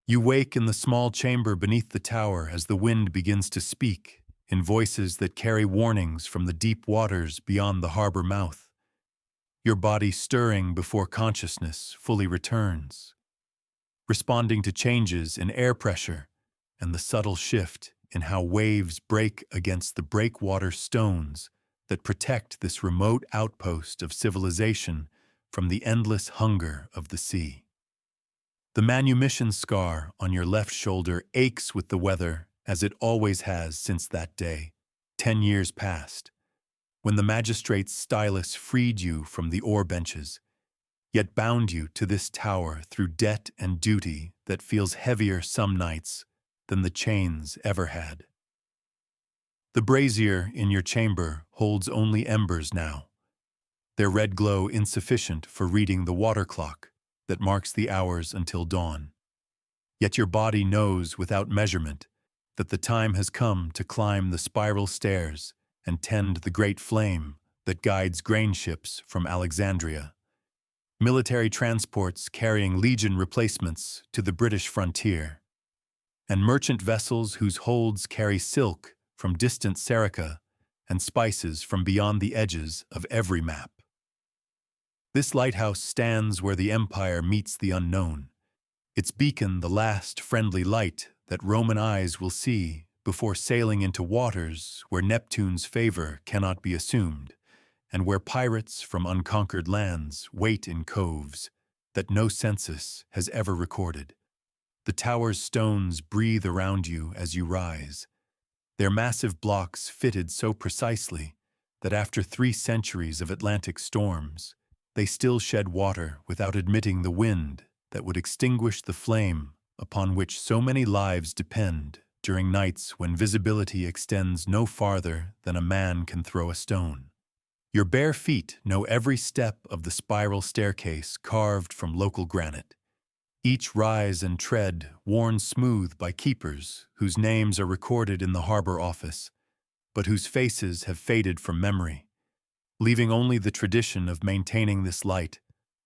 You wake in the small chamber beneath the tower as the wind begins to speak, in voices that carry warnings from the deep waters beyond the harbor mouth, your body stirring before consciousness fully returns, responding to changes in air pressure and the subtle shift in how waves break against the breakwater stones that protect this remote outpost of civilization from the endless hunger of the sea. The manumission scar on your left shoulder aches with the weather as it always has since that day, 10 years past, when the magistrate's stylus freed you from the oar benches, yet bound you to this tower through debt and duty that feels heavier some nights than the chains ever had. The brazier in your chamber holds only embers now, their red glow insufficient for reading the water clock that marks the hours until dawn. Yet your body knows without measurement that the time has come to climb the spiral stairs and tend the great flame that guides grain ships from Alexandria, military transports carrying Legion replacements to the British frontier, and merchant vessels whose holds carry silk from distant Serica and spices from beyond the edges of every map. This lighthouse stands where the empire meets the unknown, its beacon the last friendly light that Roman eyes will see before sailing into waters where Neptune's favor cannot be assumed, and where pirates from unconquered lands wait in coves that no census has ever recorded. The tower's stones breathe around you as you rise, their massive blocks fitted so precisely that after 3 centuries of Atlantic storms, they still shed water without admitting the wind that would extinguish the flame upon which so many lives depend during nights when visibility extends no farther than a man can throw a stone. Your bare feet know every step of the spiral staircase carved from local granite, each rise and tread worn smooth by keepers whose names are recorded in the harbor office, but whose faces have faded from memory, leaving only the tradition of maintaining this light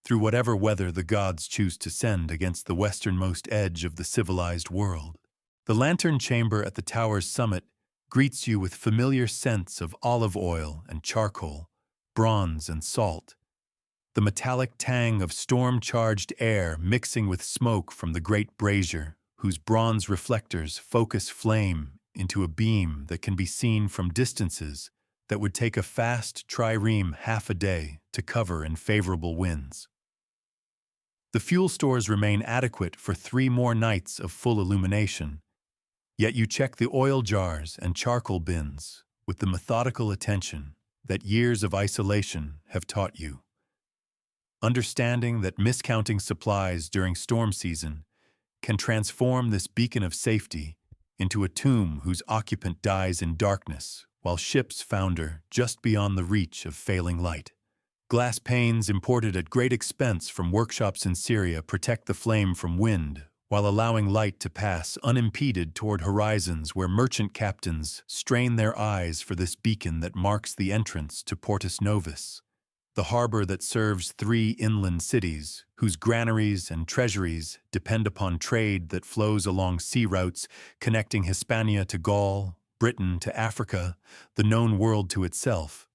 through whatever weather the gods choose to send against the westernmost edge of the civilized world. The lantern chamber at the tower's summit greets you with familiar scents of olive oil and charcoal, bronze and salt, the metallic tang of storm-charged air mixing with smoke from the great brazier, whose bronze reflectors focus flame into a beam that can be seen from distances that would take a fast trireme half a day to cover in favorable winds. The fuel stores remain adequate for 3 more nights of full illumination, yet you check the oil jars and charcoal bins with the methodical attention that years of isolation have taught you. Understanding that miscounting supplies during storm season can transform this beacon of safety into a tomb whose occupant dies in darkness while ships founder just beyond the reach of failing light. Glass panes imported at great expense from workshops in Syria protect the flame from wind while allowing light to pass unimpeded toward horizons where merchant captains strain their eyes for this beacon that marks the entrance to Portus Novus, the harbor that serves 3 inland cities whose granaries and treasuries depend upon trade that flows along sea routes connecting Hispania to Gaul, Britain to Africa, the known world to itself.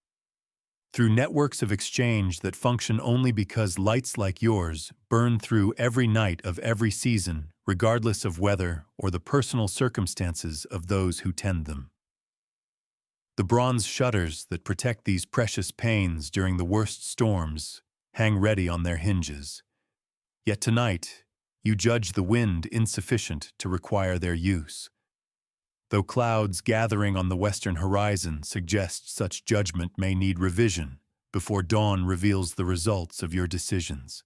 Through networks of exchange that function only because lights like yours burn through every night of every season, regardless of weather or the personal circumstances of those who tend them. The bronze shutters that protect these precious panes during the worst storms hang ready on their hinges. Yet tonight, you judge the wind insufficient to require their use, though clouds gathering on the western horizon suggest such judgment may need revision before dawn reveals the results of your decisions.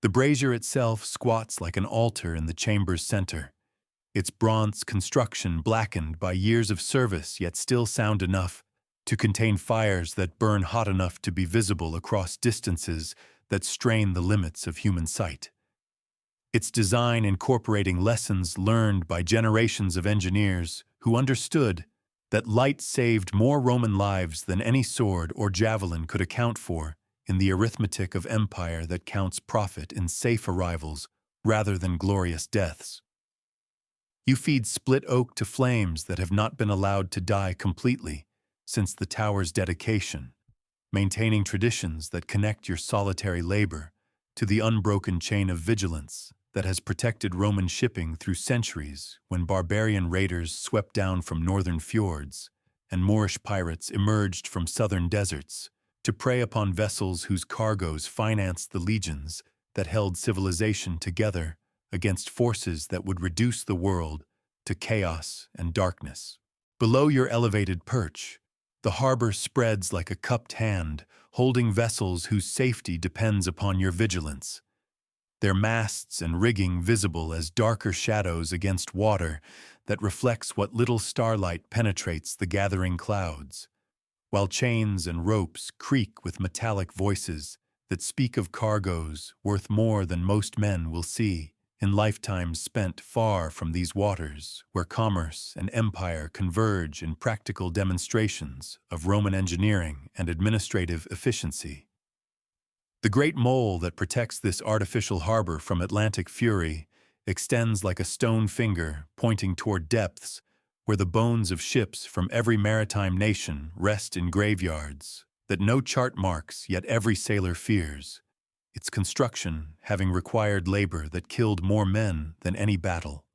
The brazier itself squats like an altar in the chamber's center, its bronze construction blackened by years of service yet still sound enough to contain fires that burn hot enough to be visible across distances that strain the limits of human sight. Its design incorporating lessons learned by generations of engineers who understood that light saved more Roman lives than any sword or javelin could account for in the arithmetic of empire that counts profit in safe arrivals rather than glorious deaths. You feed split oak to flames that have not been allowed to die completely since the tower's dedication, maintaining traditions that connect your solitary labor to the unbroken chain of vigilance that has protected Roman shipping through centuries when barbarian raiders swept down from northern fjords and Moorish pirates emerged from southern deserts to prey upon vessels whose cargoes financed the legions that held civilization together against forces that would reduce the world to chaos and darkness. Below your elevated perch, the harbor spreads like a cupped hand, holding vessels whose safety depends upon your vigilance. Their masts and rigging visible as darker shadows against water that reflects what little starlight penetrates the gathering clouds, while chains and ropes creak with metallic voices that speak of cargoes worth more than most men will see in lifetimes spent far from these waters where commerce and empire converge in practical demonstrations of Roman engineering and administrative efficiency. The great mole that protects this artificial harbor from Atlantic fury extends like a stone finger pointing toward depths where the bones of ships from every maritime nation rest in graveyards that no chart marks yet every sailor fears, its construction having required labor that killed more men than any battle,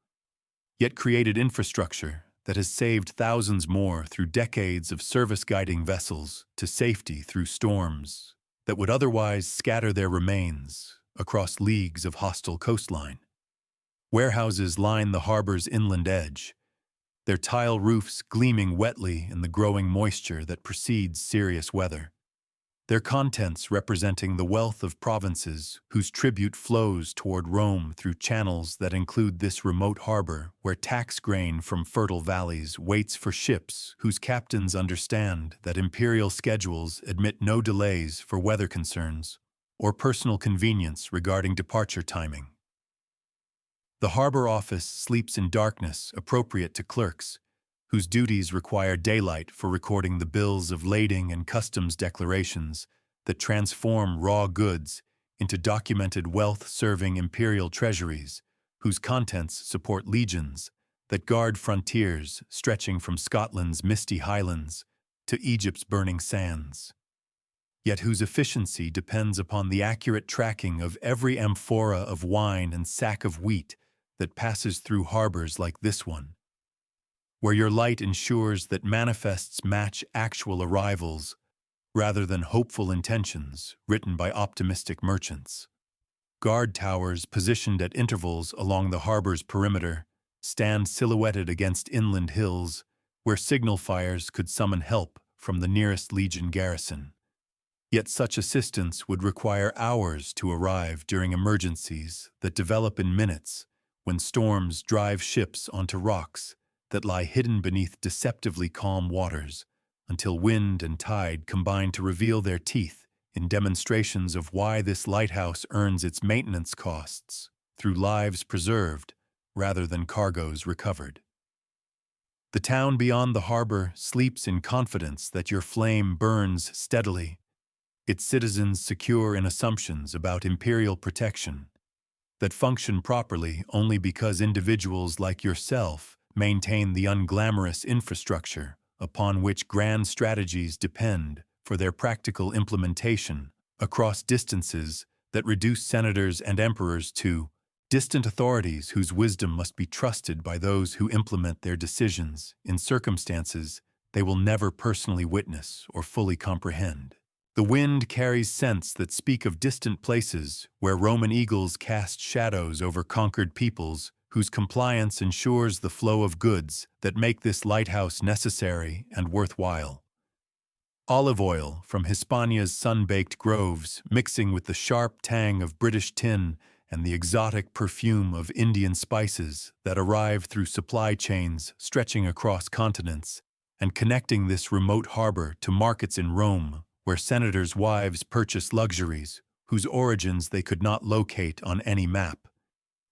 yet created infrastructure that has saved thousands more through decades of service-guiding vessels to safety through storms that would otherwise scatter their remains across leagues of hostile coastline. Warehouses line the harbor's inland edge, their tile roofs gleaming wetly in the growing moisture that precedes serious weather. Their contents representing the wealth of provinces whose tribute flows toward Rome through channels that include this remote harbor where tax grain from fertile valleys waits for ships whose captains understand that imperial schedules admit no delays for weather concerns or personal convenience regarding departure timing. The harbor office sleeps in darkness appropriate to clerks, whose duties require daylight for recording the bills of lading and customs declarations that transform raw goods into documented wealth-serving imperial treasuries, whose contents support legions that guard frontiers stretching from Scotland's misty highlands to Egypt's burning sands, yet whose efficiency depends upon the accurate tracking of every amphora of wine and sack of wheat that passes through harbors like this one, where your light ensures that manifests match actual arrivals rather than hopeful intentions written by optimistic merchants. Guard towers positioned at intervals along the harbor's perimeter stand silhouetted against inland hills where signal fires could summon help from the nearest legion garrison. Yet such assistance would require hours to arrive during emergencies that develop in minutes when storms drive ships onto rocks that lie hidden beneath deceptively calm waters until wind and tide combine to reveal their teeth in demonstrations of why this lighthouse earns its maintenance costs through lives preserved rather than cargoes recovered. The town beyond the harbor sleeps in confidence that your flame burns steadily, its citizens secure in assumptions about imperial protection that function properly only because individuals like yourself maintain the unglamorous infrastructure upon which grand strategies depend for their practical implementation across distances that reduce senators and emperors to distant authorities whose wisdom must be trusted by those who implement their decisions in circumstances they will never personally witness or fully comprehend. The wind carries scents that speak of distant places where Roman eagles cast shadows over conquered peoples whose compliance ensures the flow of goods that make this lighthouse necessary and worthwhile. Olive oil from Hispania's sun-baked groves mixing with the sharp tang of British tin and the exotic perfume of Indian spices that arrive through supply chains stretching across continents and connecting this remote harbor to markets in Rome where senators' wives purchase luxuries whose origins they could not locate on any map,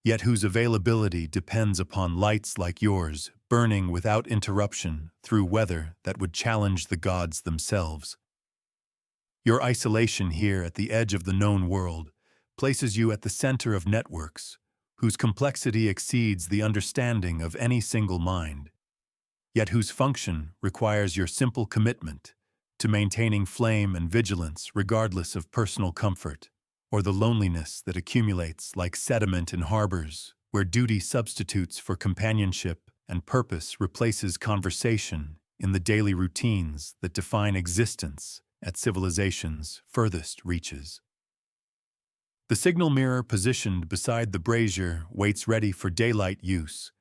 yet whose availability depends upon lights like yours burning without interruption through weather that would challenge the gods themselves. Your isolation here at the edge of the known world places you at the center of networks, whose complexity exceeds the understanding of any single mind, yet whose function requires your simple commitment to maintaining flame and vigilance regardless of personal comfort, or the loneliness that accumulates like sediment in harbors, where duty substitutes for companionship and purpose replaces conversation in the daily routines that define existence at civilization's furthest reaches. The signal mirror positioned beside the brazier waits ready for daylight use,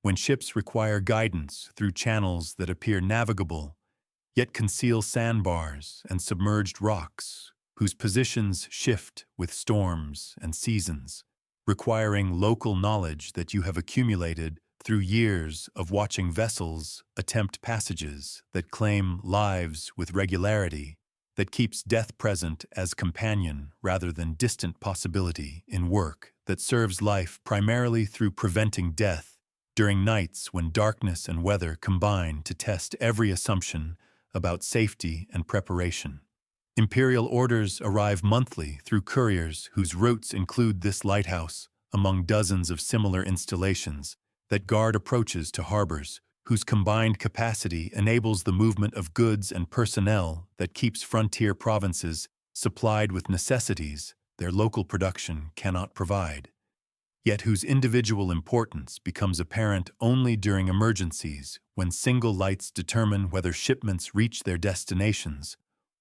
when ships require guidance through channels that appear navigable, yet conceal sandbars and submerged rocks, whose positions shift with storms and seasons, requiring local knowledge that you have accumulated through years of watching vessels attempt passages that claim lives with regularity, that keeps death present as companion rather than distant possibility in work that serves life primarily through preventing death during nights when darkness and weather combine to test every assumption about safety and preparation. Imperial orders arrive monthly through couriers whose routes include this lighthouse among dozens of similar installations that guard approaches to harbors, whose combined capacity enables the movement of goods and personnel that keeps frontier provinces supplied with necessities their local production cannot provide, yet whose individual importance becomes apparent only during emergencies when single lights determine whether shipments reach their destinations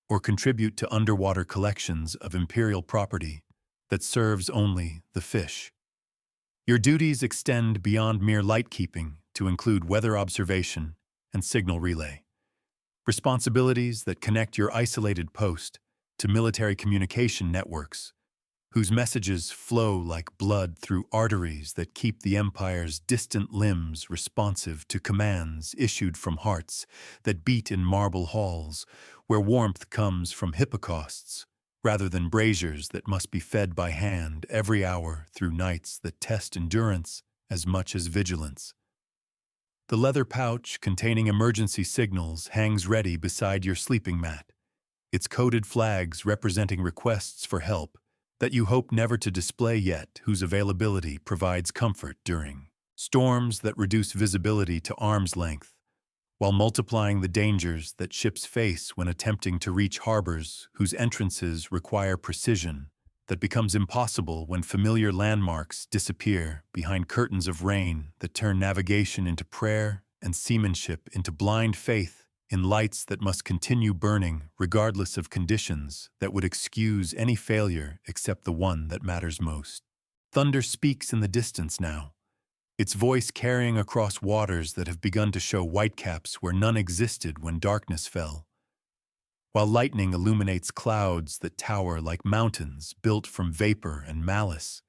or contribute to underwater collections of imperial property that serves only the fish. Your duties extend beyond mere light-keeping to include weather observation and signal relay, responsibilities that connect your isolated post to military communication networks, whose messages flow like blood through arteries that keep the Empire's distant limbs responsive to commands issued from hearts that beat in marble halls, where warmth comes from hippocausts rather than braziers that must be fed by hand every hour through nights that test endurance as much as vigilance. The leather pouch containing emergency signals hangs ready beside your sleeping mat, its coded flags representing requests for help that you hope never to display yet, whose availability provides comfort during storms that reduce visibility to arm's length, while multiplying the dangers that ships face when attempting to reach harbors whose entrances require precision that becomes impossible when familiar landmarks disappear behind curtains of rain that turn navigation into prayer and seamanship into blind faith in lights that must continue burning regardless of conditions that would excuse any failure except the one that matters most. Thunder speaks in the distance now, its voice carrying across waters that have begun to show whitecaps where none existed when darkness fell, while lightning illuminates clouds that tower like mountains built from vapor and malice,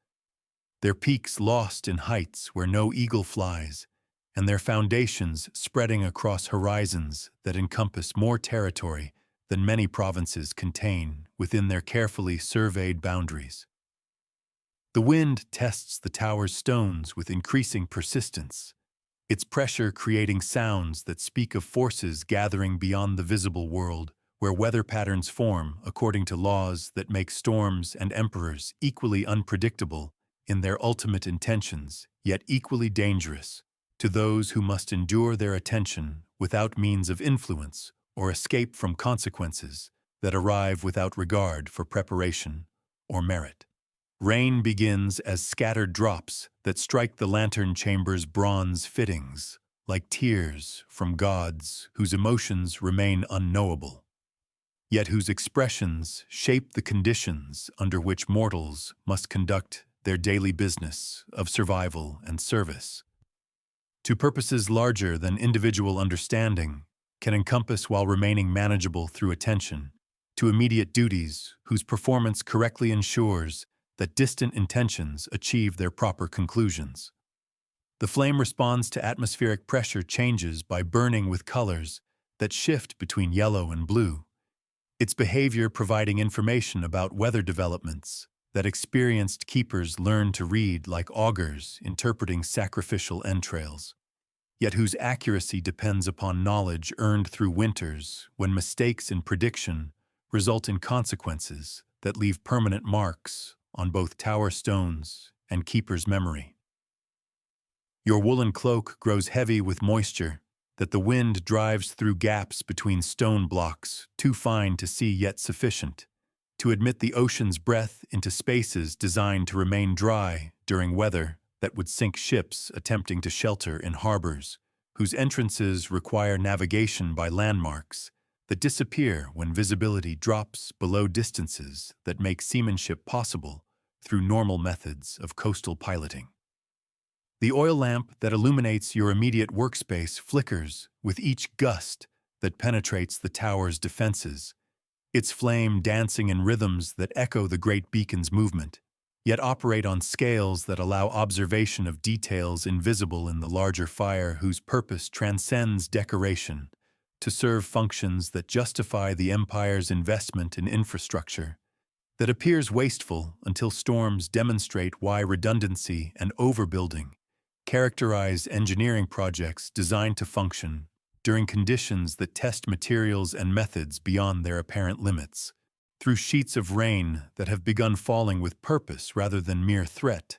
their peaks lost in heights where no eagle flies, and their foundations spreading across horizons that encompass more territory than many provinces contain within their carefully surveyed boundaries. The wind tests the tower's stones with increasing persistence, its pressure creating sounds that speak of forces gathering beyond the visible world, where weather patterns form according to laws that make storms and emperors equally unpredictable in their ultimate intentions, yet equally dangerous to those who must endure their attention without means of influence or escape from consequences that arrive without regard for preparation or merit. Rain begins as scattered drops that strike the lantern chamber's bronze fittings, like tears from gods whose emotions remain unknowable, yet whose expressions shape the conditions under which mortals must conduct their daily business of survival and service. To purposes larger than individual understanding, can encompass while remaining manageable through attention to immediate duties whose performance correctly ensures that distant intentions achieve their proper conclusions. The flame responds to atmospheric pressure changes by burning with colors that shift between yellow and blue, its behavior providing information about weather developments that experienced keepers learn to read like augurs interpreting sacrificial entrails, yet whose accuracy depends upon knowledge earned through winters when mistakes in prediction result in consequences that leave permanent marks on both tower stones and keeper's memory. Your woolen cloak grows heavy with moisture that the wind drives through gaps between stone blocks, too fine to see yet sufficient to admit the ocean's breath into spaces designed to remain dry during weather that would sink ships attempting to shelter in harbors, whose entrances require navigation by landmarks that disappear when visibility drops below distances that make seamanship possible through normal methods of coastal piloting. The oil lamp that illuminates your immediate workspace flickers with each gust that penetrates the tower's defenses, its flame dancing in rhythms that echo the great beacon's movement, yet operate on scales that allow observation of details invisible in the larger fire whose purpose transcends decoration to serve functions that justify the empire's investment in infrastructure that appears wasteful until storms demonstrate why redundancy and overbuilding characterize engineering projects designed to function during conditions that test materials and methods beyond their apparent limits, through sheets of rain that have begun falling with purpose rather than mere threat.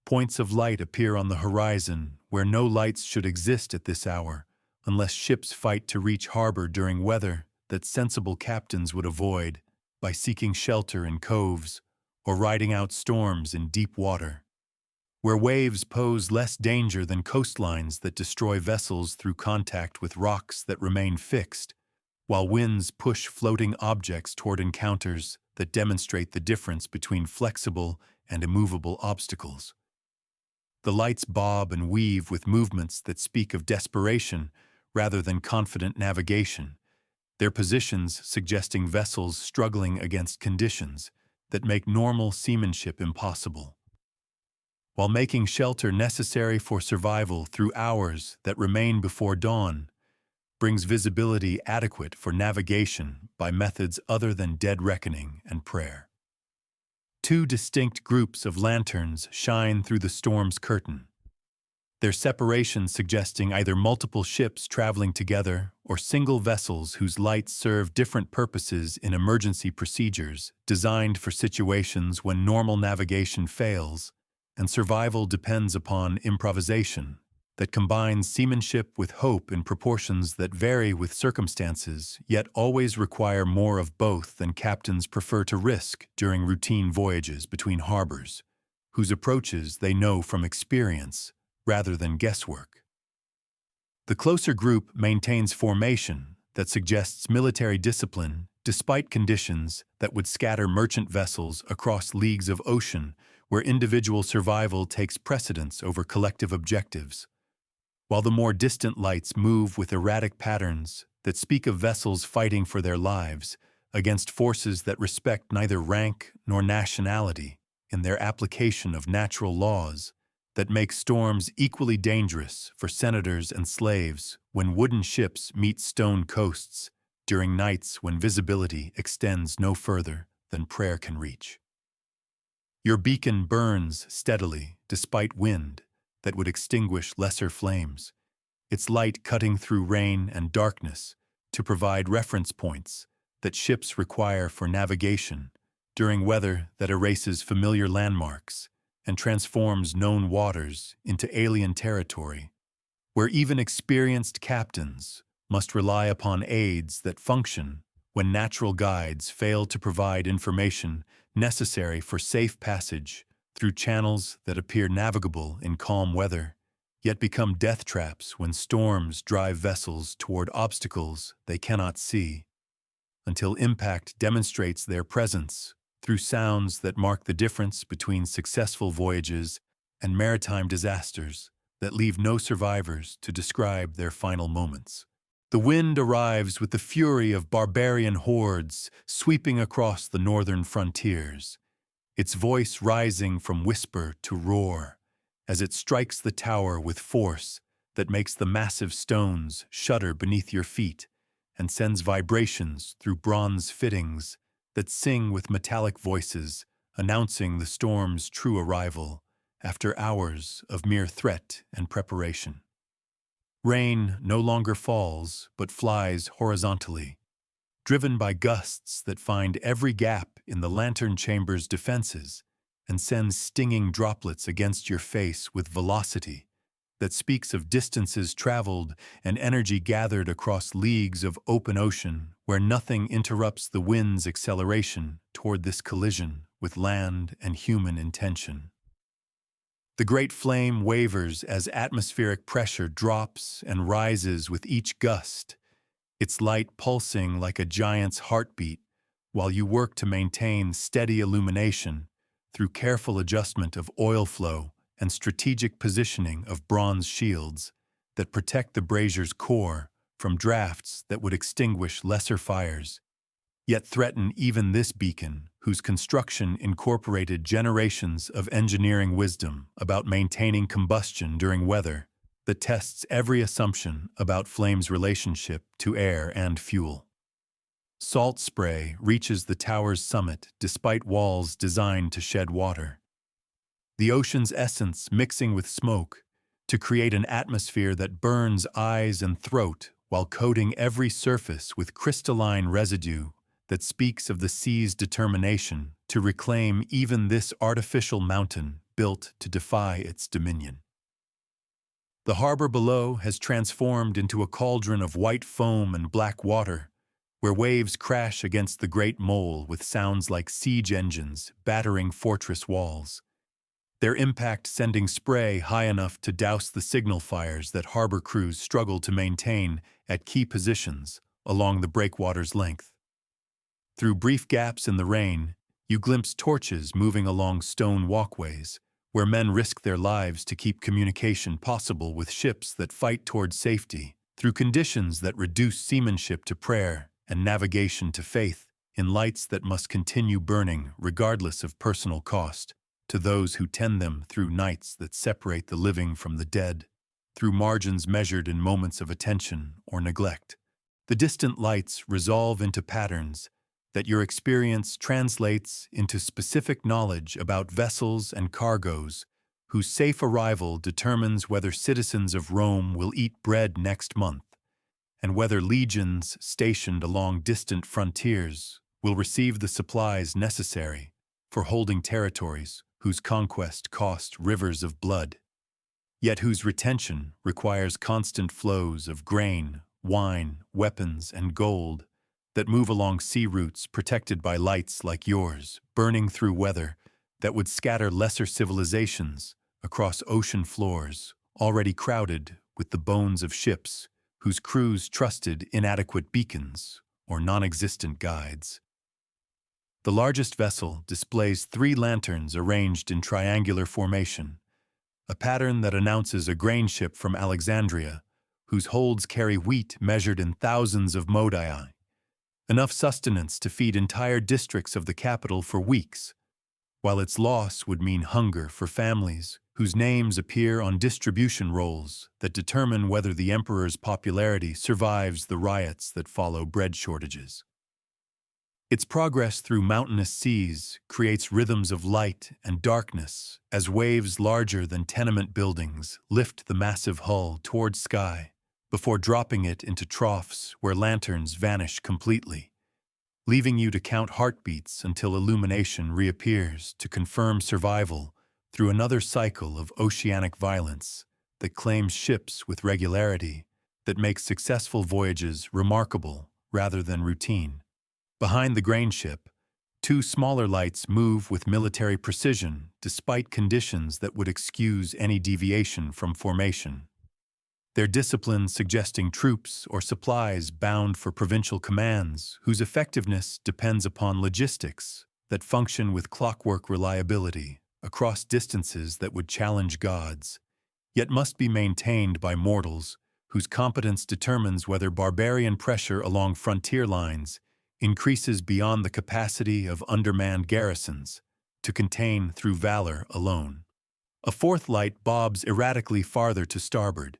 Points of light appear on the horizon where no lights should exist at this hour, unless ships fight to reach harbor during weather that sensible captains would avoid by seeking shelter in coves or riding out storms in deep water, where waves pose less danger than coastlines that destroy vessels through contact with rocks that remain fixed, while winds push floating objects toward encounters that demonstrate the difference between flexible and immovable obstacles. The lights bob and weave with movements that speak of desperation rather than confident navigation, their positions suggesting vessels struggling against conditions that make normal seamanship impossible. While making shelter necessary for survival through hours that remain before dawn, brings visibility adequate for navigation by methods other than dead reckoning and prayer. Two distinct groups of lanterns shine through the storm's curtain, their separation suggesting either multiple ships traveling together or single vessels whose lights serve different purposes in emergency procedures designed for situations when normal navigation fails and survival depends upon improvisation that combines seamanship with hope in proportions that vary with circumstances, yet always require more of both than captains prefer to risk during routine voyages between harbors, whose approaches they know from experience rather than guesswork. The closer group maintains formation that suggests military discipline despite conditions that would scatter merchant vessels across leagues of ocean where individual survival takes precedence over collective objectives, while the more distant lights move with erratic patterns that speak of vessels fighting for their lives against forces that respect neither rank nor nationality in their application of natural laws that make storms equally dangerous for senators and slaves when wooden ships meet stone coasts during nights when visibility extends no further than prayer can reach. Your beacon burns steadily despite wind that would extinguish lesser flames, its light cutting through rain and darkness to provide reference points that ships require for navigation during weather that erases familiar landmarks and transforms known waters into alien territory, where even experienced captains must rely upon aids that function when natural guides fail to provide information necessary for safe passage through channels that appear navigable in calm weather, yet become death traps when storms drive vessels toward obstacles they cannot see, until impact demonstrates their presence through sounds that mark the difference between successful voyages and maritime disasters that leave no survivors to describe their final moments. The wind arrives with the fury of barbarian hordes sweeping across the northern frontiers, its voice rising from whisper to roar as it strikes the tower with force that makes the massive stones shudder beneath your feet and sends vibrations through bronze fittings that sing with metallic voices, announcing the storm's true arrival after hours of mere threat and preparation. Rain no longer falls but flies horizontally, driven by gusts that find every gap in the lantern chamber's defenses and sends stinging droplets against your face with velocity that speaks of distances traveled and energy gathered across leagues of open ocean where nothing interrupts the wind's acceleration toward this collision with land and human intention. The great flame wavers as atmospheric pressure drops and rises with each gust, its light pulsing like a giant's heartbeat while you work to maintain steady illumination through careful adjustment of oil flow and strategic positioning of bronze shields that protect the brazier's core from drafts that would extinguish lesser fires, yet threaten even this beacon, whose construction incorporated generations of engineering wisdom about maintaining combustion during weather that tests every assumption about flame's relationship to air and fuel. Salt spray reaches the tower's summit despite walls designed to shed water. The ocean's essence mixing with smoke to create an atmosphere that burns eyes and throat while coating every surface with crystalline residue that speaks of the sea's determination to reclaim even this artificial mountain built to defy its dominion. The harbor below has transformed into a cauldron of white foam and black water, where waves crash against the great mole with sounds like siege engines battering fortress walls, their impact sending spray high enough to douse the signal fires that harbor crews struggle to maintain at key positions along the breakwater's length. Through brief gaps in the rain, you glimpse torches moving along stone walkways, where men risk their lives to keep communication possible with ships that fight toward safety, through conditions that reduce seamanship to prayer and navigation to faith, in lights that must continue burning regardless of personal cost, to those who tend them through nights that separate the living from the dead, through margins measured in moments of attention or neglect. The distant lights resolve into patterns that your experience translates into specific knowledge about vessels and cargoes whose safe arrival determines whether citizens of Rome will eat bread next month, and whether legions stationed along distant frontiers will receive the supplies necessary for holding territories whose conquest cost rivers of blood, yet whose retention requires constant flows of grain, wine, weapons, and gold that move along sea routes protected by lights like yours, burning through weather that would scatter lesser civilizations across ocean floors already crowded with the bones of ships whose crews trusted inadequate beacons or non-existent guides. The largest vessel displays 3 lanterns arranged in triangular formation, a pattern that announces a grain ship from Alexandria, whose holds carry wheat measured in thousands of modii, enough sustenance to feed entire districts of the capital for weeks, while its loss would mean hunger for families whose names appear on distribution rolls that determine whether the emperor's popularity survives the riots that follow bread shortages. Its progress through mountainous seas creates rhythms of light and darkness as waves larger than tenement buildings lift the massive hull toward sky before dropping it into troughs where lanterns vanish completely, leaving you to count heartbeats until illumination reappears to confirm survival through another cycle of oceanic violence that claims ships with regularity that makes successful voyages remarkable rather than routine. Behind the grain ship, 2 smaller lights move with military precision despite conditions that would excuse any deviation from formation, their discipline suggesting troops or supplies bound for provincial commands whose effectiveness depends upon logistics that function with clockwork reliability across distances that would challenge gods, yet must be maintained by mortals whose competence determines whether barbarian pressure along frontier lines increases beyond the capacity of undermanned garrisons to contain through valor alone. A 4th light bobs erratically farther to starboard,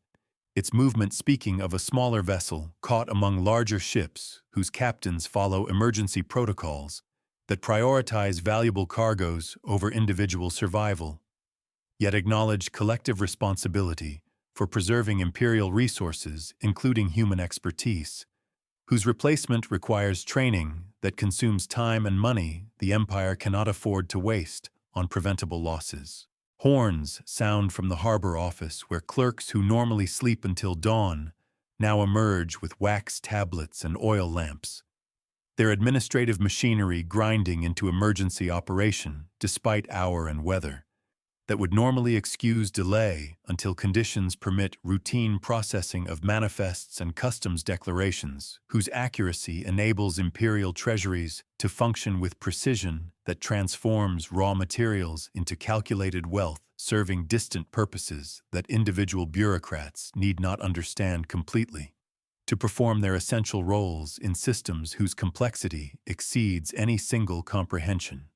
its movement speaking of a smaller vessel caught among larger ships whose captains follow emergency protocols that prioritize valuable cargoes over individual survival, yet acknowledge collective responsibility for preserving imperial resources, including human expertise, whose replacement requires training that consumes time and money the empire cannot afford to waste on preventable losses. Horns sound from the harbor office where clerks who normally sleep until dawn now emerge with wax tablets and oil lamps, their administrative machinery grinding into emergency operation despite hour and weather that would normally excuse delay until conditions permit routine processing of manifests and customs declarations, whose accuracy enables imperial treasuries to function with precision that transforms raw materials into calculated wealth, serving distant purposes that individual bureaucrats need not understand completely, to perform their essential roles in systems whose complexity exceeds any single comprehension.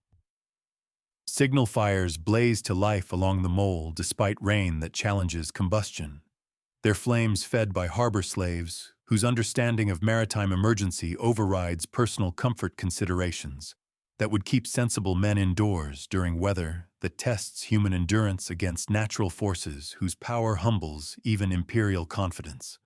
Signal fires blaze to life along the mole despite rain that challenges combustion, their flames fed by harbor slaves whose understanding of maritime emergency overrides personal comfort considerations that would keep sensible men indoors during weather that tests human endurance against natural forces whose power humbles even imperial confidence.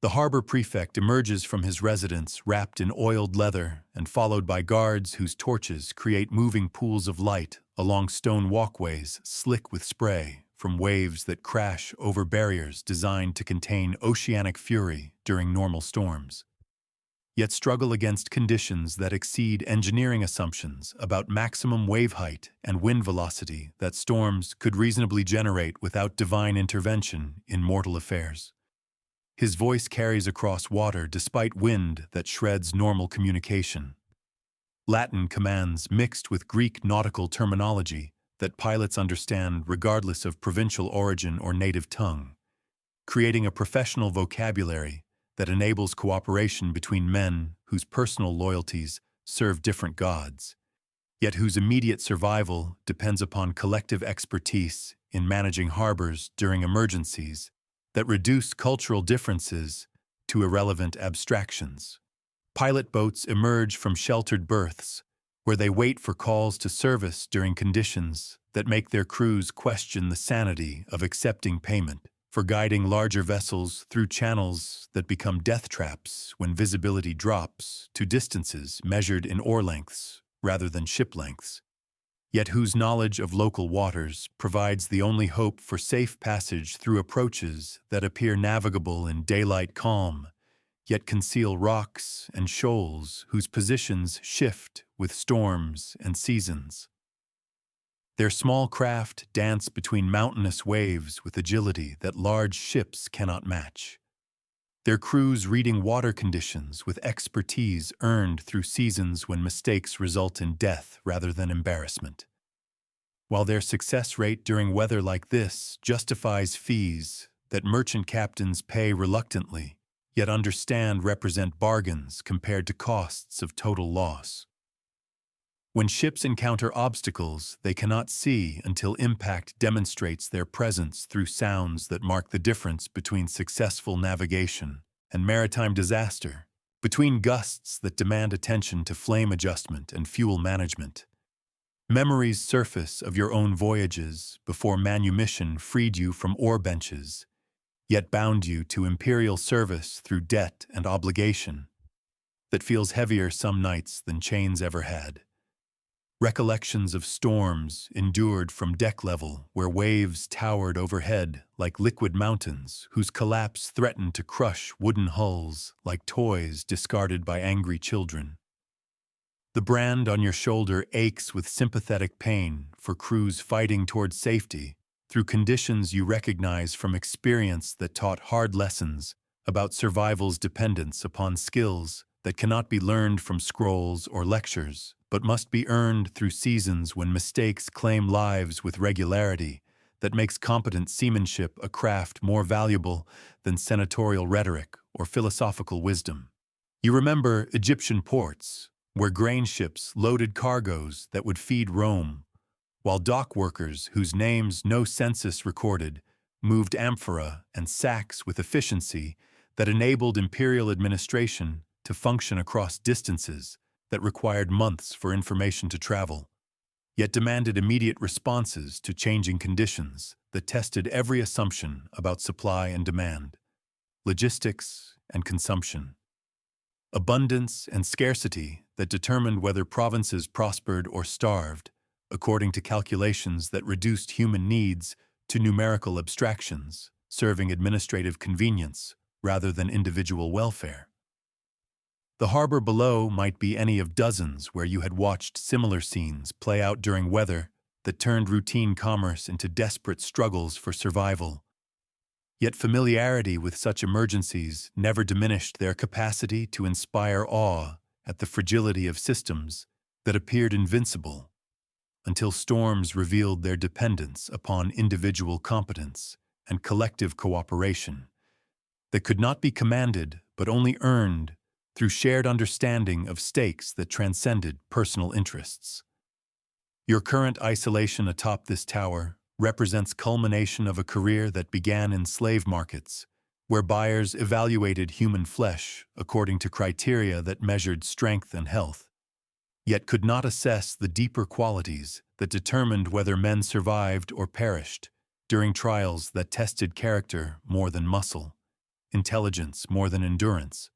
The harbor prefect emerges from his residence wrapped in oiled leather and followed by guards whose torches create moving pools of light along stone walkways slick with spray from waves that crash over barriers designed to contain oceanic fury during normal storms, yet struggle against conditions that exceed engineering assumptions about maximum wave height and wind velocity that storms could reasonably generate without divine intervention in mortal affairs. His voice carries across water despite wind that shreds normal communication. Latin commands mixed with Greek nautical terminology that pilots understand regardless of provincial origin or native tongue, creating a professional vocabulary that enables cooperation between men whose personal loyalties serve different gods, yet whose immediate survival depends upon collective expertise in managing harbors during emergencies that reduce cultural differences to irrelevant abstractions. Pilot boats emerge from sheltered berths, where they wait for calls to service during conditions that make their crews question the sanity of accepting payment, for guiding larger vessels through channels that become death traps when visibility drops to distances measured in oar lengths rather than ship lengths, yet whose knowledge of local waters provides the only hope for safe passage through approaches that appear navigable in daylight calm, yet conceal rocks and shoals whose positions shift with storms and seasons. Their small craft dance between mountainous waves with agility that large ships cannot match, their crews reading water conditions with expertise earned through seasons when mistakes result in death rather than embarrassment. While their success rate during weather like this justifies fees that merchant captains pay reluctantly, yet understand represent bargains compared to costs of total loss. When ships encounter obstacles they cannot see until impact demonstrates their presence through sounds that mark the difference between successful navigation and maritime disaster, between gusts that demand attention to flame adjustment and fuel management. Memories surface of your own voyages before manumission freed you from oar benches, yet bound you to imperial service through debt and obligation that feels heavier some nights than chains ever had. Recollections of storms endured from deck level where waves towered overhead like liquid mountains whose collapse threatened to crush wooden hulls like toys discarded by angry children. The brand on your shoulder aches with sympathetic pain for crews fighting toward safety through conditions you recognize from experience that taught hard lessons about survival's dependence upon skills that cannot be learned from scrolls or lectures, but must be earned through seasons when mistakes claim lives with regularity that makes competent seamanship a craft more valuable than senatorial rhetoric or philosophical wisdom. You remember Egyptian ports, where grain ships loaded cargoes that would feed Rome, while dock workers whose names no census recorded moved amphora and sacks with efficiency that enabled imperial administration to function across distances that required months for information to travel, yet demanded immediate responses to changing conditions that tested every assumption about supply and demand, logistics and consumption, abundance and scarcity that determined whether provinces prospered or starved, according to calculations that reduced human needs to numerical abstractions, serving administrative convenience rather than individual welfare. The harbor below might be any of dozens where you had watched similar scenes play out during weather that turned routine commerce into desperate struggles for survival. Yet familiarity with such emergencies never diminished their capacity to inspire awe at the fragility of systems that appeared invincible, until storms revealed their dependence upon individual competence and collective cooperation that could not be commanded but only earned through shared understanding of stakes that transcended personal interests. Your current isolation atop this tower represents culmination of a career that began in slave markets, where buyers evaluated human flesh according to criteria that measured strength and health, yet could not assess the deeper qualities that determined whether men survived or perished during trials that tested character more than muscle, intelligence more than endurance,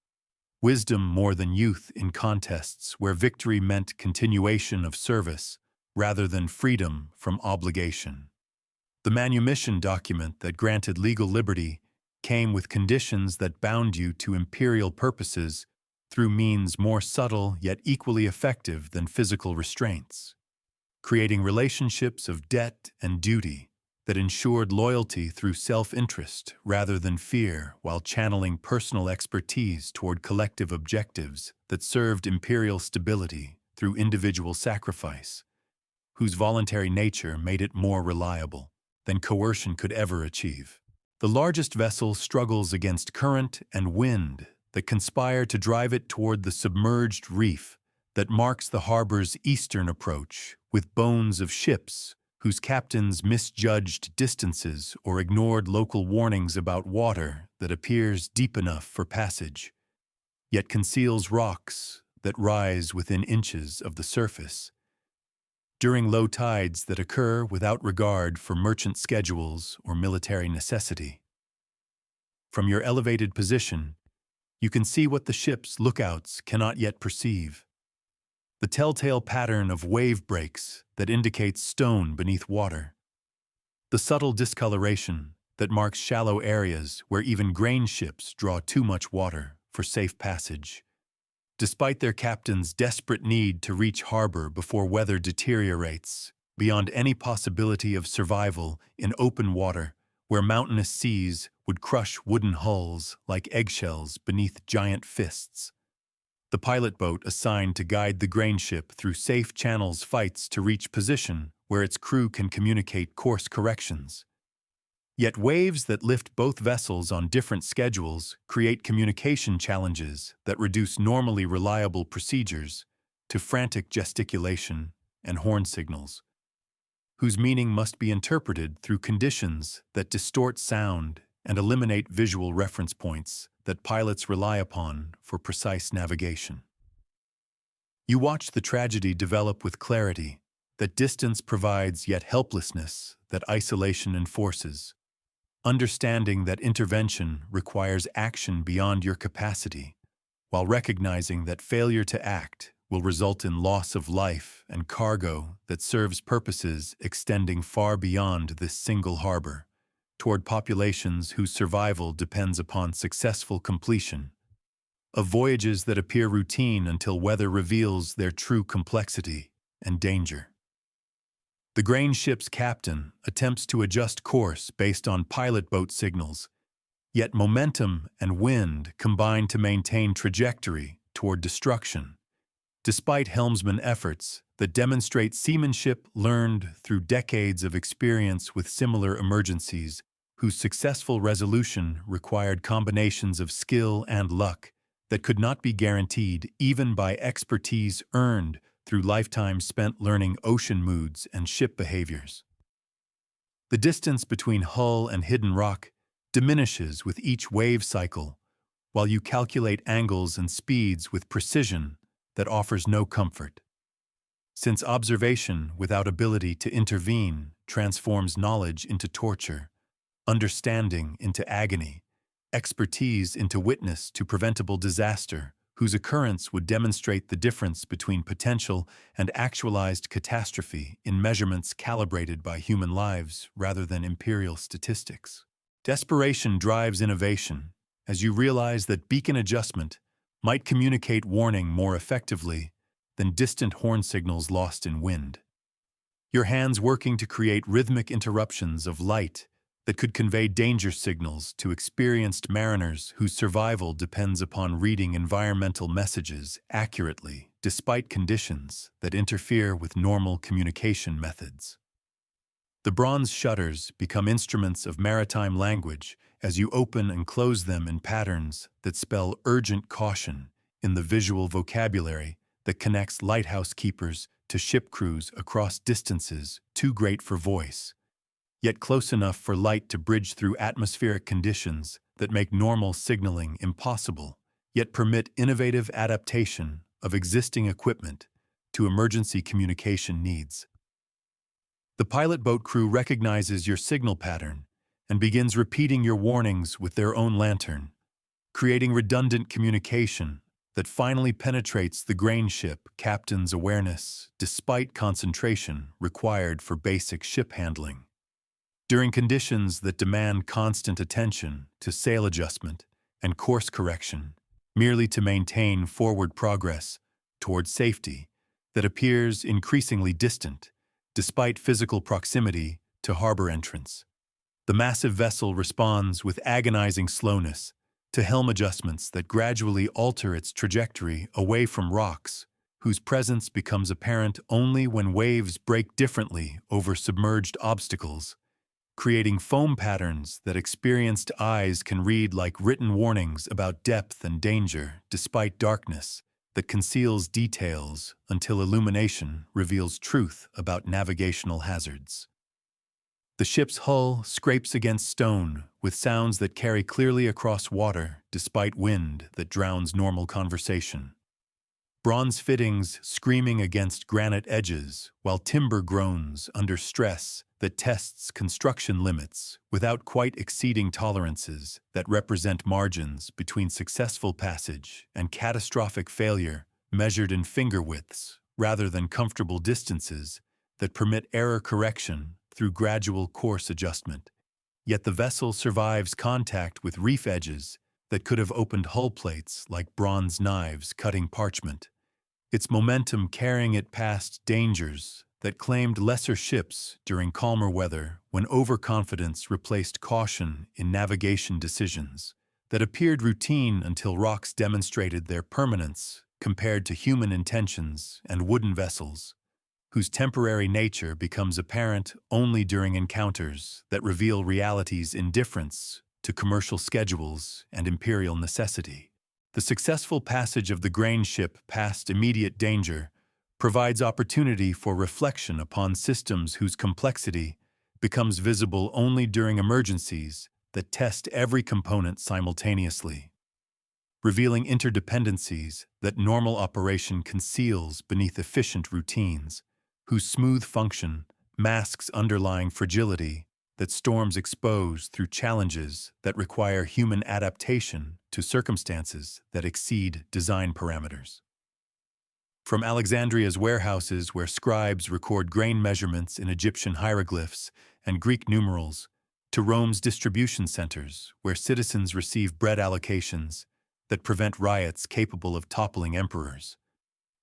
wisdom more than youth in contests where victory meant continuation of service rather than freedom from obligation. The manumission document that granted legal liberty came with conditions that bound you to imperial purposes through means more subtle yet equally effective than physical restraints, creating relationships of debt and duty that ensured loyalty through self-interest rather than fear, while channeling personal expertise toward collective objectives that served imperial stability through individual sacrifice, whose voluntary nature made it more reliable than coercion could ever achieve. The largest vessel struggles against current and wind that conspire to drive it toward the submerged reef that marks the harbor's eastern approach, with bones of ships whose captains misjudged distances or ignored local warnings about water that appears deep enough for passage, yet conceals rocks that rise within inches of the surface. During low tides that occur without regard for merchant schedules or military necessity. From your elevated position, you can see what the ship's lookouts cannot yet perceive. The telltale pattern of wave breaks that indicates stone beneath water. The subtle discoloration that marks shallow areas where even grain ships draw too much water for safe passage. Despite their captain's desperate need to reach harbor before weather deteriorates, beyond any possibility of survival in open water, where mountainous seas would crush wooden hulls like eggshells beneath giant fists. The pilot boat assigned to guide the grain ship through safe channels fights to reach position where its crew can communicate course corrections. Yet waves that lift both vessels on different schedules create communication challenges that reduce normally reliable procedures to frantic gesticulation and horn signals, whose meaning must be interpreted through conditions that distort sound and eliminate visual reference points that pilots rely upon for precise navigation. You watch the tragedy develop with clarity that distance provides, yet helplessness that isolation enforces, understanding that intervention requires action beyond your capacity, while recognizing that failure to act will result in loss of life and cargo that serves purposes extending far beyond this single harbor, toward populations whose survival depends upon successful completion of voyages that appear routine until weather reveals their true complexity and danger. The grain ship's captain attempts to adjust course based on pilot boat signals, yet momentum and wind combine to maintain trajectory toward destruction, despite helmsman efforts that demonstrate seamanship learned through decades of experience with similar emergencies, whose successful resolution required combinations of skill and luck that could not be guaranteed even by expertise earned through lifetimes spent learning ocean moods and ship behaviors. The distance between hull and hidden rock diminishes with each wave cycle, while you calculate angles and speeds with precision that offers no comfort. Since observation without ability to intervene transforms knowledge into torture, understanding into agony, expertise into witness to preventable disaster, whose occurrence would demonstrate the difference between potential and actualized catastrophe in measurements calibrated by human lives rather than imperial statistics. Desperation drives innovation, as you realize that beacon adjustment might communicate warning more effectively than distant horn signals lost in wind. Your hands working to create rhythmic interruptions of light that could convey danger signals to experienced mariners whose survival depends upon reading environmental messages accurately despite conditions that interfere with normal communication methods. The bronze shutters become instruments of maritime language as you open and close them in patterns that spell urgent caution in the visual vocabulary that connects lighthouse keepers to ship crews across distances too great for voice, yet close enough for light to bridge through atmospheric conditions that make normal signaling impossible, yet permit innovative adaptation of existing equipment to emergency communication needs. The pilot boat crew recognizes your signal pattern and begins repeating your warnings with their own lantern, creating redundant communication that finally penetrates the grain ship captain's awareness despite concentration required for basic ship handling. During conditions that demand constant attention to sail adjustment and course correction, merely to maintain forward progress toward safety that appears increasingly distant, despite physical proximity to harbor entrance. The massive vessel responds with agonizing slowness to helm adjustments that gradually alter its trajectory away from rocks, whose presence becomes apparent only when waves break differently over submerged obstacles, creating foam patterns that experienced eyes can read like written warnings about depth and danger despite darkness that conceals details until illumination reveals truth about navigational hazards. The ship's hull scrapes against stone with sounds that carry clearly across water despite wind that drowns normal conversation. Bronze fittings screaming against granite edges while timber groans under stress that tests construction limits without quite exceeding tolerances that represent margins between successful passage and catastrophic failure measured in finger widths rather than comfortable distances that permit error correction through gradual course adjustment. Yet the vessel survives contact with reef edges that could have opened hull plates like bronze knives cutting parchment, its momentum carrying it past dangers that claimed lesser ships during calmer weather when overconfidence replaced caution in navigation decisions that appeared routine until rocks demonstrated their permanence compared to human intentions and wooden vessels, whose temporary nature becomes apparent only during encounters that reveal reality's indifference to commercial schedules and imperial necessity. The successful passage of the grain ship past immediate danger provides opportunity for reflection upon systems whose complexity becomes visible only during emergencies that test every component simultaneously, revealing interdependencies that normal operation conceals beneath efficient routines, whose smooth function masks underlying fragility that storms expose through challenges that require human adaptation to circumstances that exceed design parameters. From Alexandria's warehouses where scribes record grain measurements in Egyptian hieroglyphs and Greek numerals, to Rome's distribution centers where citizens receive bread allocations that prevent riots capable of toppling emperors,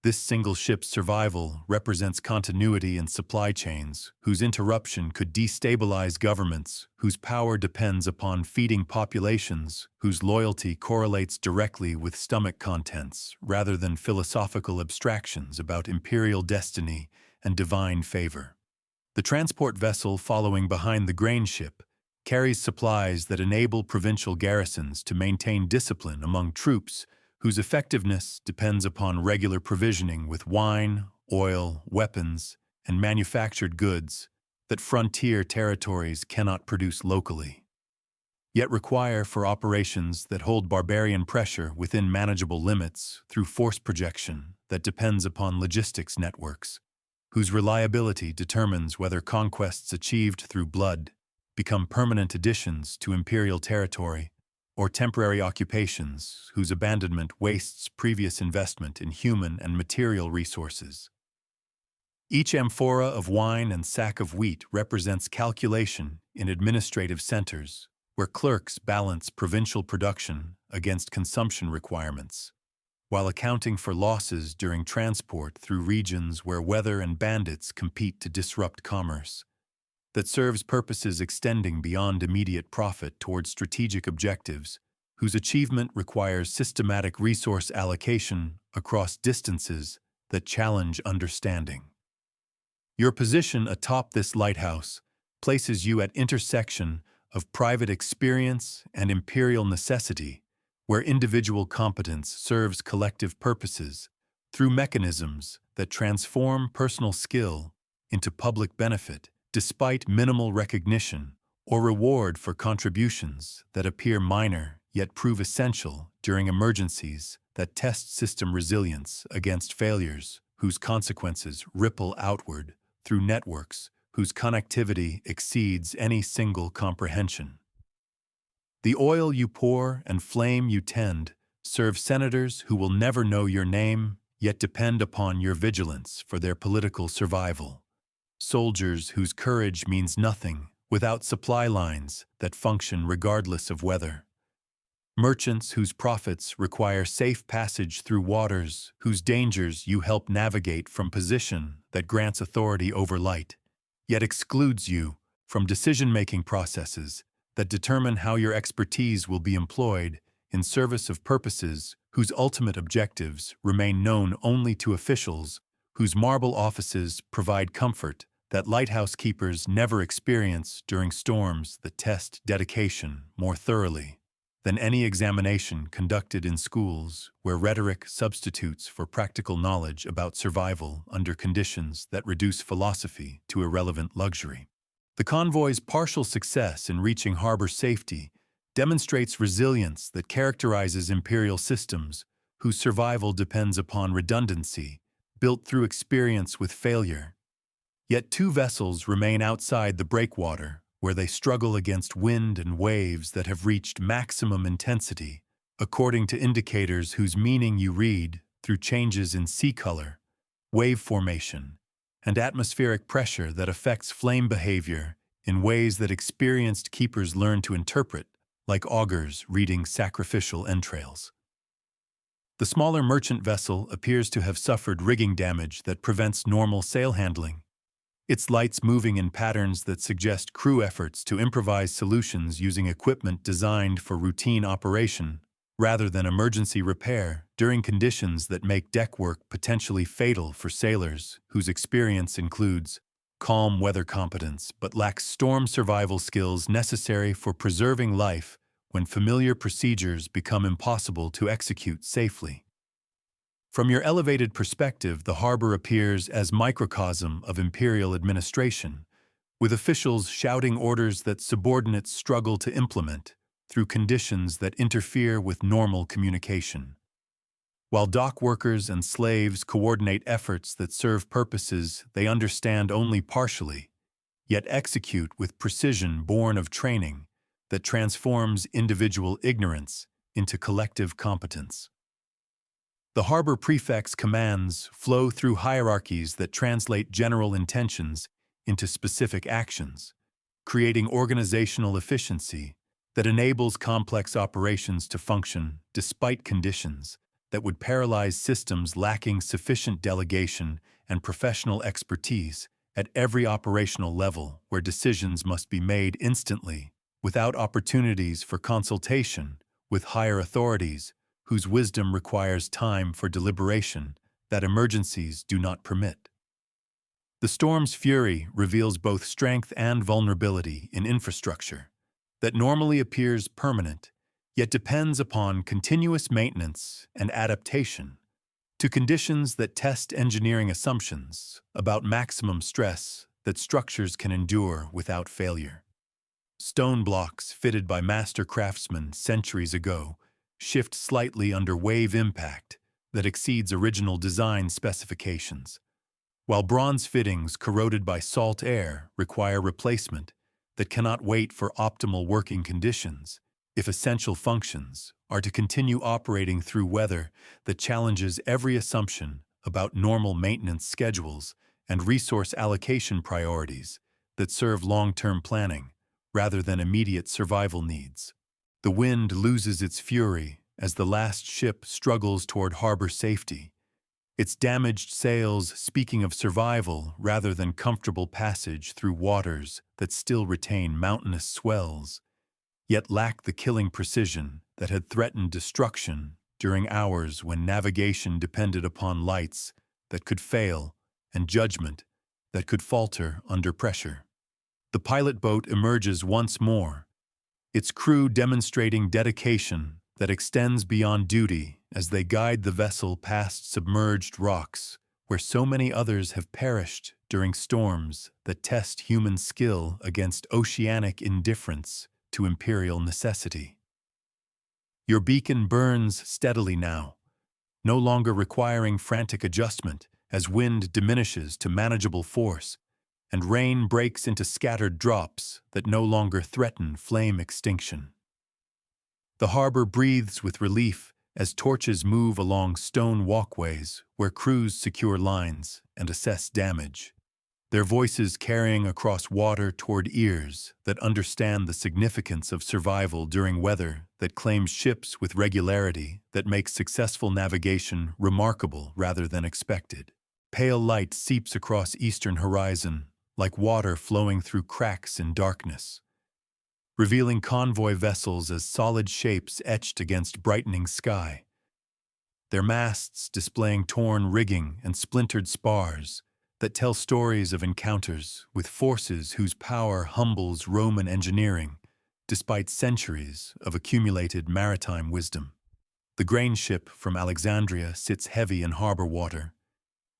this single ship's survival represents continuity in supply chains whose interruption could destabilize governments whose power depends upon feeding populations whose loyalty correlates directly with stomach contents rather than philosophical abstractions about imperial destiny and divine favor. The transport vessel following behind the grain ship carries supplies that enable provincial garrisons to maintain discipline among troops whose effectiveness depends upon regular provisioning with wine, oil, weapons, and manufactured goods that frontier territories cannot produce locally, yet require for operations that hold barbarian pressure within manageable limits through force projection that depends upon logistics networks, whose reliability determines whether conquests achieved through blood become permanent additions to imperial territory or temporary occupations whose abandonment wastes previous investment in human and material resources. Each amphora of wine and sack of wheat represents calculation in administrative centers, where clerks balance provincial production against consumption requirements, while accounting for losses during transport through regions where weather and bandits compete to disrupt commerce, that serves purposes extending beyond immediate profit toward strategic objectives, whose achievement requires systematic resource allocation across distances that challenge understanding. Your position atop this lighthouse places you at intersection of private experience and imperial necessity, where individual competence serves collective purposes through mechanisms that transform personal skill into public benefit, despite minimal recognition or reward for contributions that appear minor yet prove essential during emergencies that test system resilience against failures whose consequences ripple outward through networks whose connectivity exceeds any single comprehension. The oil you pour and flame you tend serve senators who will never know your name, yet depend upon your vigilance for their political survival. Soldiers whose courage means nothing without supply lines that function regardless of weather. Merchants whose profits require safe passage through waters whose dangers you help navigate from position that grants authority over light, yet excludes you from decision-making processes that determine how your expertise will be employed in service of purposes whose ultimate objectives remain known only to officials whose marble offices provide comfort that lighthouse keepers never experience during storms that test dedication more thoroughly than any examination conducted in schools where rhetoric substitutes for practical knowledge about survival under conditions that reduce philosophy to irrelevant luxury. The convoy's partial success in reaching harbor safety demonstrates resilience that characterizes imperial systems whose survival depends upon redundancy, built through experience with failure. Yet 2 vessels remain outside the breakwater, where they struggle against wind and waves that have reached maximum intensity, according to indicators whose meaning you read through changes in sea color, wave formation, and atmospheric pressure that affects flame behavior in ways that experienced keepers learn to interpret, like augurs reading sacrificial entrails. The smaller merchant vessel appears to have suffered rigging damage that prevents normal sail handling, its lights moving in patterns that suggest crew efforts to improvise solutions using equipment designed for routine operation rather than emergency repair during conditions that make deck work potentially fatal for sailors whose experience includes calm weather competence but lacks storm survival skills necessary for preserving life when familiar procedures become impossible to execute safely. From your elevated perspective, the harbor appears as microcosm of imperial administration, with officials shouting orders that subordinates struggle to implement through conditions that interfere with normal communication. While dock workers and slaves coordinate efforts that serve purposes they understand only partially, yet execute with precision born of training that transforms individual ignorance into collective competence. The harbor prefect's commands flow through hierarchies that translate general intentions into specific actions, creating organizational efficiency that enables complex operations to function despite conditions that would paralyze systems lacking sufficient delegation and professional expertise at every operational level where decisions must be made instantly without opportunities for consultation with higher authorities whose wisdom requires time for deliberation that emergencies do not permit. The storm's fury reveals both strength and vulnerability in infrastructure that normally appears permanent, yet depends upon continuous maintenance and adaptation to conditions that test engineering assumptions about maximum stress that structures can endure without failure. Stone blocks fitted by master craftsmen centuries ago shift slightly under wave impact that exceeds original design specifications, while bronze fittings corroded by salt air require replacement that cannot wait for optimal working conditions, if essential functions are to continue operating through weather that challenges every assumption about normal maintenance schedules and resource allocation priorities that serve long-term planning rather than immediate survival needs. The wind loses its fury as the last ship struggles toward harbor safety, its damaged sails speaking of survival rather than comfortable passage through waters that still retain mountainous swells, yet lack the killing precision that had threatened destruction during hours when navigation depended upon lights that could fail and judgment that could falter under pressure. The pilot boat emerges once more, its crew demonstrating dedication that extends beyond duty as they guide the vessel past submerged rocks where so many others have perished during storms that test human skill against oceanic indifference to imperial necessity. Your beacon burns steadily now, no longer requiring frantic adjustment as wind diminishes to manageable force and rain breaks into scattered drops that no longer threaten flame extinction. The harbor breathes with relief as torches move along stone walkways where crews secure lines and assess damage, their voices carrying across water toward ears that understand the significance of survival during weather that claims ships with regularity that makes successful navigation remarkable rather than expected. Pale light seeps across eastern horizon like water flowing through cracks in darkness, revealing convoy vessels as solid shapes etched against brightening sky, their masts displaying torn rigging and splintered spars that tell stories of encounters with forces whose power humbles Roman engineering despite centuries of accumulated maritime wisdom. The grain ship from Alexandria sits heavy in harbor water,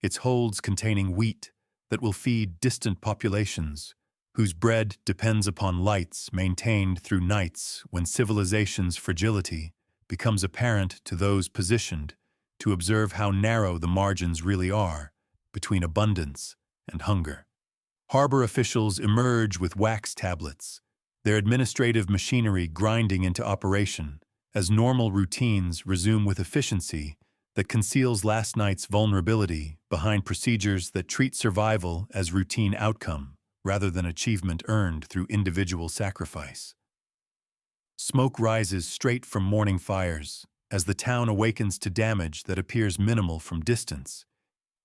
its holds containing wheat that will feed distant populations whose bread depends upon lights maintained through nights when civilization's fragility becomes apparent to those positioned to observe how narrow the margins really are between abundance and hunger. Harbor officials emerge with wax tablets, their administrative machinery grinding into operation as normal routines resume with efficiency that conceals last night's vulnerability behind procedures that treat survival as routine outcome rather than achievement earned through individual sacrifice. Smoke rises straight from morning fires as the town awakens to damage that appears minimal from distance,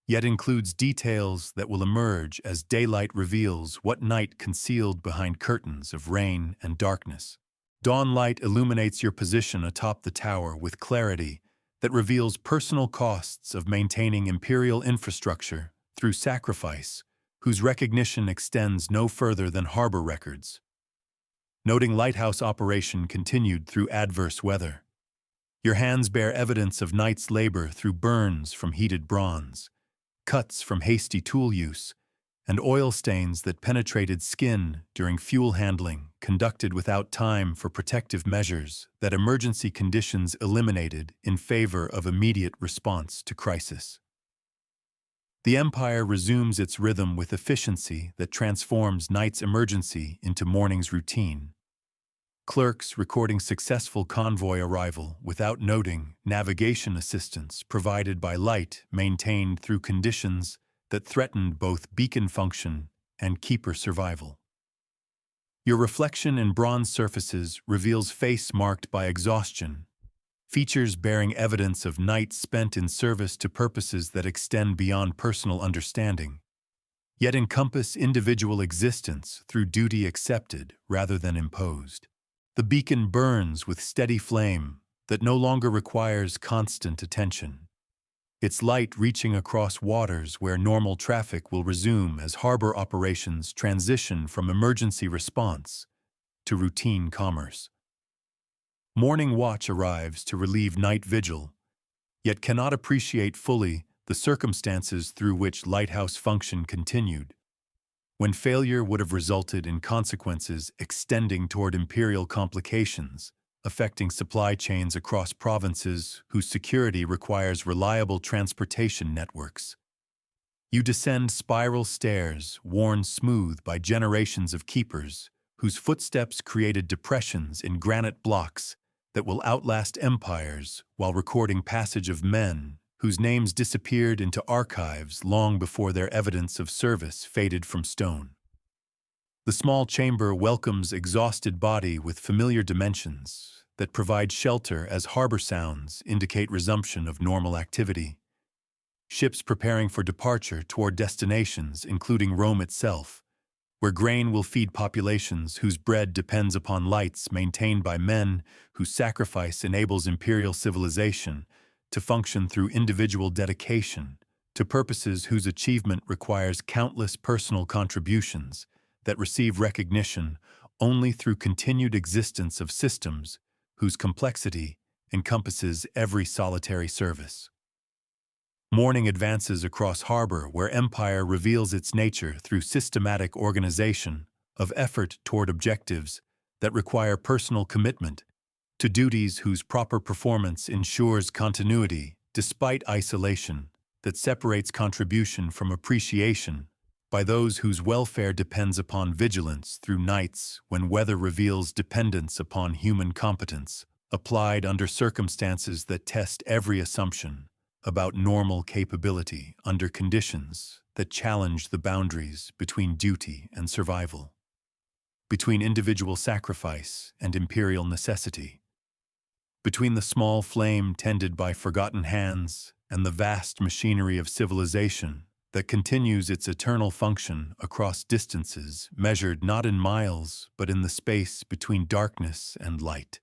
yet includes details that will emerge as daylight reveals what night concealed behind curtains of rain and darkness. Dawn light illuminates your position atop the tower with clarity that reveals personal costs of maintaining Imperial infrastructure through sacrifice, whose recognition extends no further than harbor records. Noting Lighthouse operation continued through adverse weather. Your hands bear evidence of night's labor through burns from heated bronze, cuts from hasty tool use, and oil stains that penetrated skin during fuel handling conducted without time for protective measures that emergency conditions eliminated in favor of immediate response to crisis. The Empire resumes its rhythm with efficiency that transforms night's emergency into morning's routine. Clerks recording successful convoy arrival without noting navigation assistance provided by light maintained through conditions that threatened both beacon function and keeper survival. Your reflection in bronze surfaces reveals face marked by exhaustion, features bearing evidence of nights spent in service to purposes that extend beyond personal understanding, yet encompass individual existence through duty accepted rather than imposed. The beacon burns with steady flame that no longer requires constant attention, its light reaching across waters where normal traffic will resume as harbor operations transition from emergency response to routine commerce. Morning watch arrives to relieve night vigil, yet cannot appreciate fully the circumstances through which Lighthouse function continued, when failure would have resulted in consequences extending toward Imperial complications, affecting supply chains across provinces whose security requires reliable transportation networks. You descend spiral stairs worn smooth by generations of keepers whose footsteps created depressions in granite blocks that will outlast empires while recording passage of men whose names disappeared into archives long before their evidence of service faded from stone. The small chamber welcomes exhausted body with familiar dimensions that provide shelter as harbor sounds indicate resumption of normal activity. Ships preparing for departure toward destinations, including Rome itself, where grain will feed populations whose bread depends upon lights maintained by men whose sacrifice enables imperial civilization to function through individual dedication to purposes whose achievement requires countless personal contributions that receive recognition only through continued existence of systems whose complexity encompasses every solitary service. Morning advances across harbor where empire reveals its nature through systematic organization of effort toward objectives that require personal commitment to duties whose proper performance ensures continuity despite isolation that separates contribution from appreciation by those whose welfare depends upon vigilance through nights when weather reveals dependence upon human competence, applied under circumstances that test every assumption about normal capability under conditions that challenge the boundaries between duty and survival, between individual sacrifice and imperial necessity, between the small flame tended by forgotten hands and the vast machinery of civilization that continues its eternal function across distances measured not in miles but in the space between darkness and light.